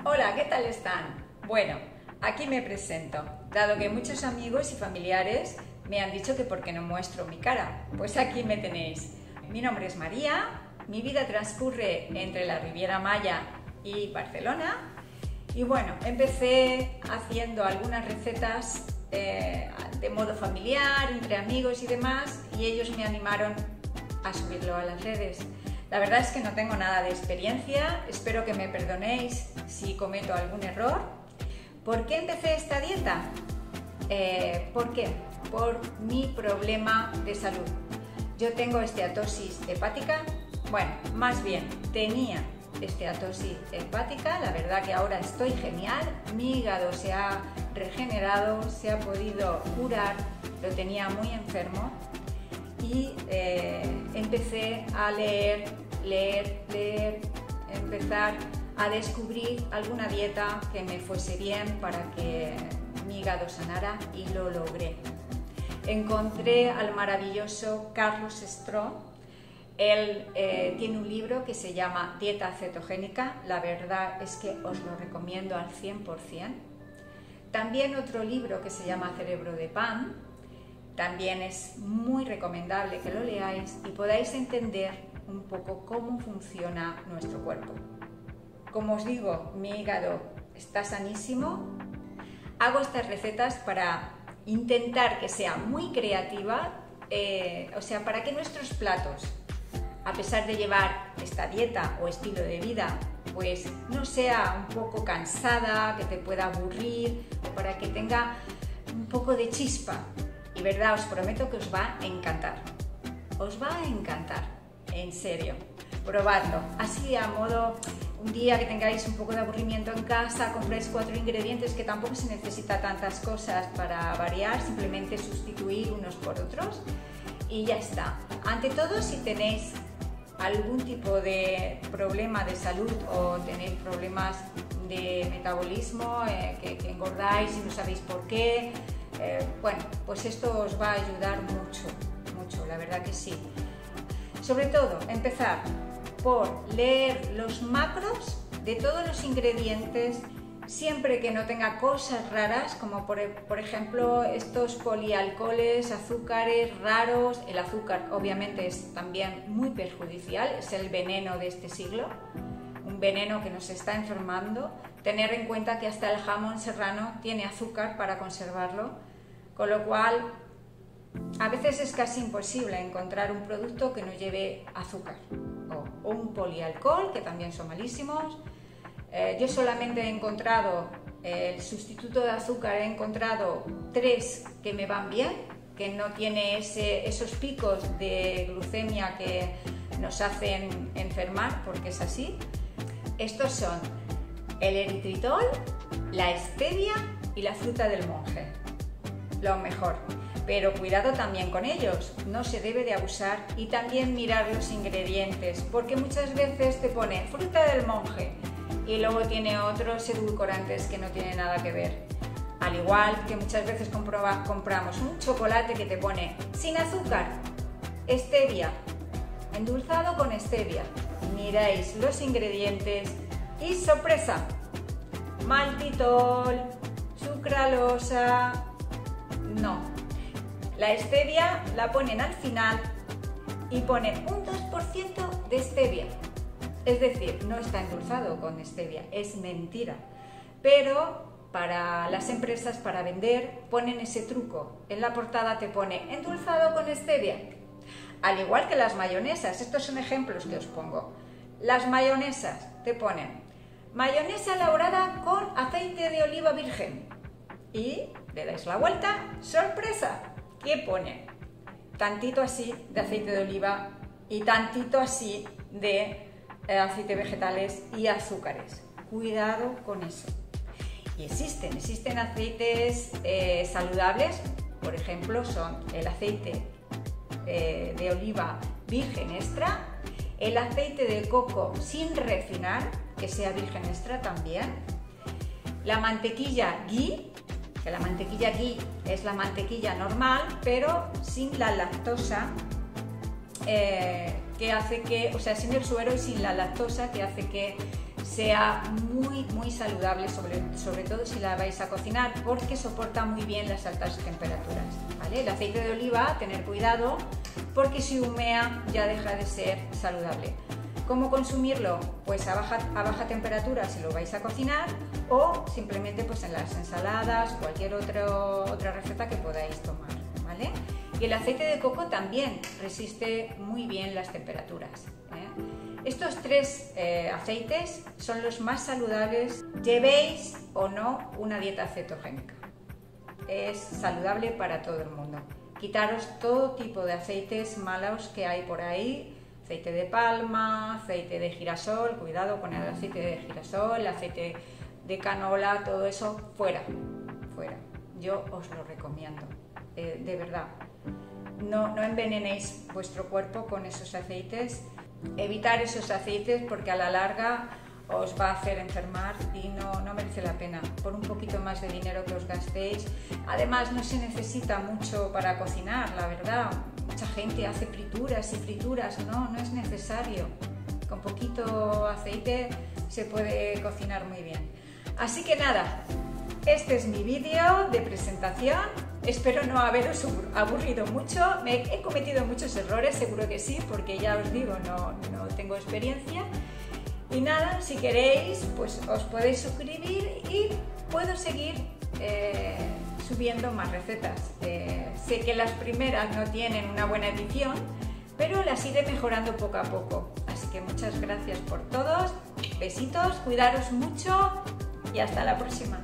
Hola, ¿qué tal están? Bueno, aquí me presento, dado que muchos amigos y familiares me han dicho que por qué no muestro mi cara. Pues aquí me tenéis. Mi nombre es María, mi vida transcurre entre la Riviera Maya y Barcelona. Y bueno, empecé haciendo algunas recetas de modo familiar, entre amigos y demás, y ellos me animaron a subirlo a las redes. La verdad es que no tengo nada de experiencia, espero que me perdonéis si cometo algún error. ¿Por qué empecé esta dieta? ¿Por qué? Por mi problema de salud. Yo tengo esteatosis hepática, bueno, más bien tenía esteatosis hepática, la verdad que ahora estoy genial, mi hígado se ha regenerado, se ha podido curar, lo tenía muy enfermo y empecé a leer, empezar a descubrir alguna dieta que me fuese bien para que mi hígado sanara y lo logré. Encontré al maravilloso Carlos Stroh. Él tiene un libro que se llama Dieta cetogénica, la verdad es que os lo recomiendo al 100%. También otro libro que se llama Cerebro de Pan, también es muy recomendable que lo leáis y podáis entender un poco cómo funciona nuestro cuerpo. Como os digo, mi hígado está sanísimo. Hago estas recetas para intentar que sea muy creativa, o sea, para que nuestros platos, a pesar de llevar esta dieta o estilo de vida, pues no sea un poco cansada, que te pueda aburrir, para que tenga un poco de chispa. Y verdad, os prometo que os va a encantar. Os va a encantar, en serio. Probadlo. Así a modo, un día que tengáis un poco de aburrimiento en casa, compréis 4 ingredientes, que tampoco se necesita tantas cosas para variar, simplemente sustituir unos por otros y ya está. Ante todo, si tenéis algún tipo de problema de salud o tenéis problemas de metabolismo, que engordáis y no sabéis por qué, bueno, pues esto os va a ayudar mucho, la verdad que sí. Sobre todo, empezar por leer los macros de todos los ingredientes, siempre que no tenga cosas raras, como por ejemplo estos polialcoholes, azúcares raros. El azúcar obviamente es también muy perjudicial, es el veneno de este siglo, un veneno que nos está enfermando. Tener en cuenta que hasta el jamón serrano tiene azúcar para conservarlo, con lo cual a veces es casi imposible encontrar un producto que no lleve azúcar o un polialcohol, que también son malísimos. Yo solamente he encontrado el sustituto de azúcar, he encontrado 3 que me van bien, que no tiene esos picos de glucemia que nos hacen enfermar, porque es así. Estos son el eritritol, la stevia y la fruta del monje, lo mejor. Pero cuidado también con ellos, no se debe de abusar, y también mirar los ingredientes, porque muchas veces te pone fruta del monje y luego tiene otros edulcorantes que no tienen nada que ver. Al igual que muchas veces compramos un chocolate que te pone sin azúcar, stevia, endulzado con stevia. Miráis los ingredientes y ¡sorpresa! Maltitol, sucralosa, no. La stevia la ponen al final y ponen un 2% de stevia. Es decir, no está endulzado con stevia, es mentira. Pero para las empresas, para vender, ponen ese truco. En la portada te pone endulzado con stevia. Al igual que las mayonesas, estos son ejemplos que os pongo. Las mayonesas te ponen mayonesa elaborada con aceite de oliva virgen. Y le dais la vuelta, ¡sorpresa! ¿Qué pone? Tantito así de aceite de oliva y tantito así de aceite vegetales y azúcares. Cuidado con eso. Y existen aceites saludables, por ejemplo, son el aceite de oliva virgen extra, el aceite de coco sin refinar, que sea virgen extra también, la mantequilla ghee, que la mantequilla ghee es la mantequilla normal, pero sin la lactosa, que hace que, o sea, sin el suero y sin la lactosa, que hace que sea muy saludable, sobre todo si la vais a cocinar, porque soporta muy bien las altas temperaturas, ¿vale? El aceite de oliva, tener cuidado, porque si humea ya deja de ser saludable. ¿Cómo consumirlo? Pues a baja temperatura si lo vais a cocinar, o simplemente pues en las ensaladas, cualquier otra receta que podáis tomar, ¿vale? Y el aceite de coco también resiste muy bien las temperaturas, ¿eh? Estos tres aceites son los más saludables, llevéis o no una dieta cetogénica. Es saludable para todo el mundo. Quitaros todo tipo de aceites malos que hay por ahí, aceite de palma, aceite de girasol, cuidado con el aceite de girasol, el aceite de canola, todo eso fuera, fuera. Yo os lo recomiendo, de verdad. No envenenéis vuestro cuerpo con esos aceites, evitar esos aceites porque a la larga os va a hacer enfermar y no merece la pena, por un poquito más de dinero que os gastéis. Además no se necesita mucho para cocinar, la verdad. Mucha gente hace frituras y frituras, no es necesario. Con poquito aceite se puede cocinar muy bien. Así que nada, este es mi vídeo de presentación. Espero no haberos aburrido mucho. He cometido muchos errores, seguro que sí, porque ya os digo, no tengo experiencia. Y nada, si queréis, pues os podéis suscribir y puedo seguir subiendo más recetas. Sé que las primeras no tienen una buena edición, pero las iré mejorando poco a poco. Así que muchas gracias por todos, besitos, cuidaros mucho y hasta la próxima.